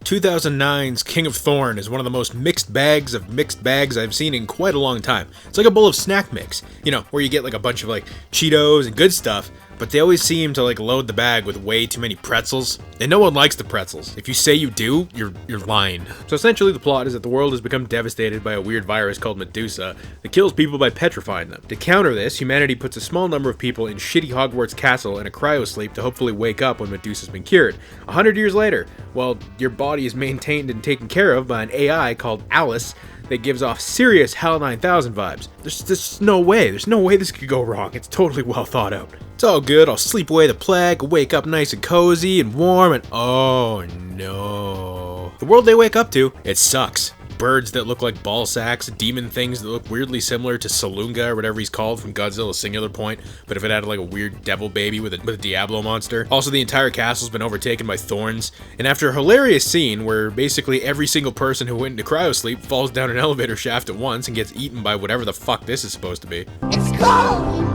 2009's King of Thorn is one of the most mixed bags of mixed bags I've seen in quite a long time. It's like a bowl of snack mix, you know, where you get like a bunch of like Cheetos and good stuff, but they always seem to like load the bag with way too many pretzels, and no one likes the pretzels. If you say you do, you're lying. So essentially the plot is that the world has become devastated by a weird virus called Medusa that kills people by petrifying them. To counter this, humanity puts a small number of people in shitty Hogwarts castle in a cryosleep to hopefully wake up when Medusa's been cured. 100 years later, well, your body is maintained and taken care of by an AI called Alice that gives off serious HAL 9000 vibes. There's no way this could go wrong. It's totally well thought out. It's all good, I'll sleep away the plague, wake up nice and cozy and warm, and oh no. The world they wake up to, it sucks. Birds that look like ball sacks, demon things that look weirdly similar to Salunga or whatever he's called from Godzilla Singular Point, but if it had like a weird devil baby with a Diablo monster. Also, the entire castle's been overtaken by thorns, and after a hilarious scene where basically every single person who went into cryosleep falls down an elevator shaft at once and gets eaten by whatever the fuck this is supposed to be. It's cold!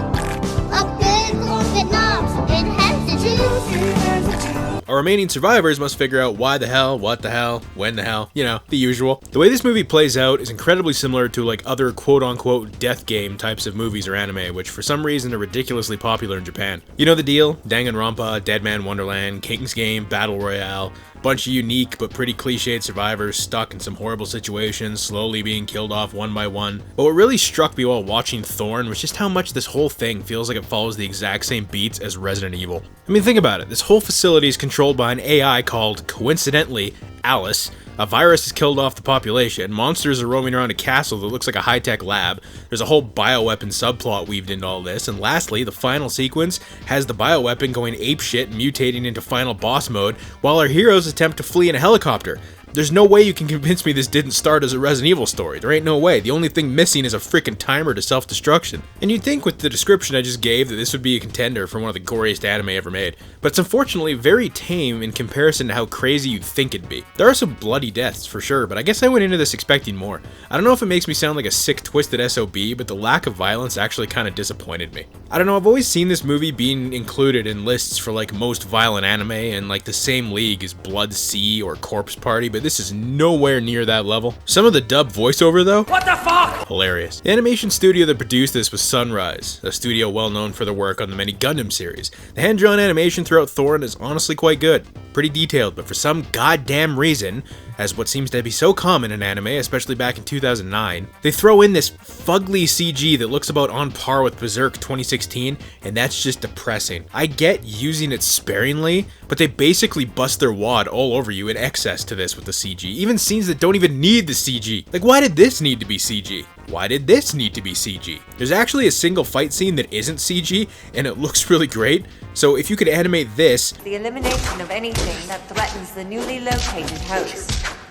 A big long knobs, it has the juice. Our remaining survivors must figure out why the hell, what the hell, when the hell, you know, the usual. The way this movie plays out is incredibly similar to like other quote-unquote death game types of movies or anime, which for some reason are ridiculously popular in Japan. You know the deal? Danganronpa, Deadman Wonderland, King's Game, Battle Royale. Bunch of unique but pretty cliched survivors stuck in some horrible situations, slowly being killed off one by one. But what really struck me while watching Thorn was just how much this whole thing feels like it follows the exact same beats as Resident Evil. I mean, think about it. This whole facility is controlled by an AI called, coincidentally, Alice. A virus has killed off the population, monsters are roaming around a castle that looks like a high-tech lab, there's a whole bioweapon subplot weaved into all this, and lastly, the final sequence has the bioweapon going apeshit and mutating into final boss mode, while our heroes attempt to flee in a helicopter. There's no way you can convince me this didn't start as a Resident Evil story. There ain't no way. The only thing missing is a freaking timer to self-destruction. And you'd think with the description I just gave that this would be a contender for one of the goriest anime ever made. But it's unfortunately very tame in comparison to how crazy you'd think it'd be. There are some bloody deaths for sure, but I guess I went into this expecting more. I don't know if it makes me sound like a sick, twisted SOB, but the lack of violence actually kind of disappointed me. I don't know, I've always seen this movie being included in lists for like most violent anime and like the same league as Blood Sea or Corpse Party, but this is nowhere near that level. Some of the dub voiceover though, what the fuck? Hilarious. The animation studio that produced this was Sunrise, a studio well known for their work on the many Gundam series. The hand-drawn animation throughout Thorn is honestly quite good. Pretty detailed, but for some goddamn reason, as what seems to be so common in anime, especially back in 2009, they throw in this fugly CG that looks about on par with Berserk 2016, and that's just depressing. I get using it sparingly, but they basically bust their wad all over you in excess to this with the CG. Even scenes that don't even need the CG. Like, why did this need to be CG? Why did this need to be CG? There's actually a single fight scene that isn't CG, and it looks really great. So if you could animate this, the elimination of anything that threatens the newly located host.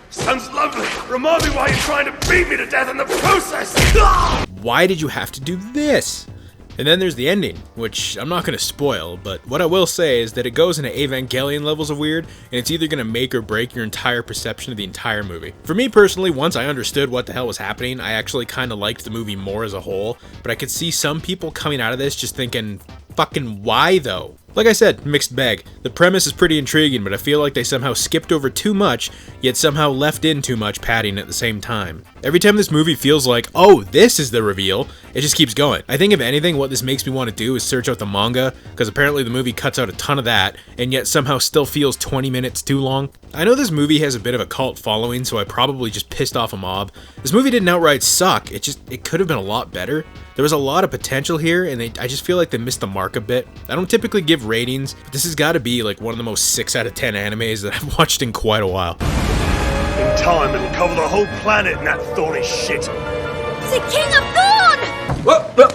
Sounds lovely. Remind me why you're trying to beat me to death in the process. Why did you have to do this? And then there's the ending, which I'm not going to spoil, but what I will say is that it goes into Evangelion levels of weird, and it's either going to make or break your entire perception of the entire movie. For me personally, once I understood what the hell was happening, I actually kind of liked the movie more as a whole, but I could see some people coming out of this just thinking, fucking why though? Like I said, mixed bag. The premise is pretty intriguing, but I feel like they somehow skipped over too much, yet somehow left in too much padding at the same time. Every time this movie feels like, oh, this is the reveal, it just keeps going. I think if anything, what this makes me want to do is search out the manga, because apparently the movie cuts out a ton of that, and yet somehow still feels 20 minutes too long. I know this movie has a bit of a cult following, so I probably just pissed off a mob. This movie didn't outright suck, it could have been a lot better. There was a lot of potential here, and I just feel like they missed the mark a bit. I don't typically give ratings, but this has got to be like one of the most 6 out of 10 animes that I've watched in quite a while. In time, it'll cover the whole planet in that thorny shit. The King of Thorn! What?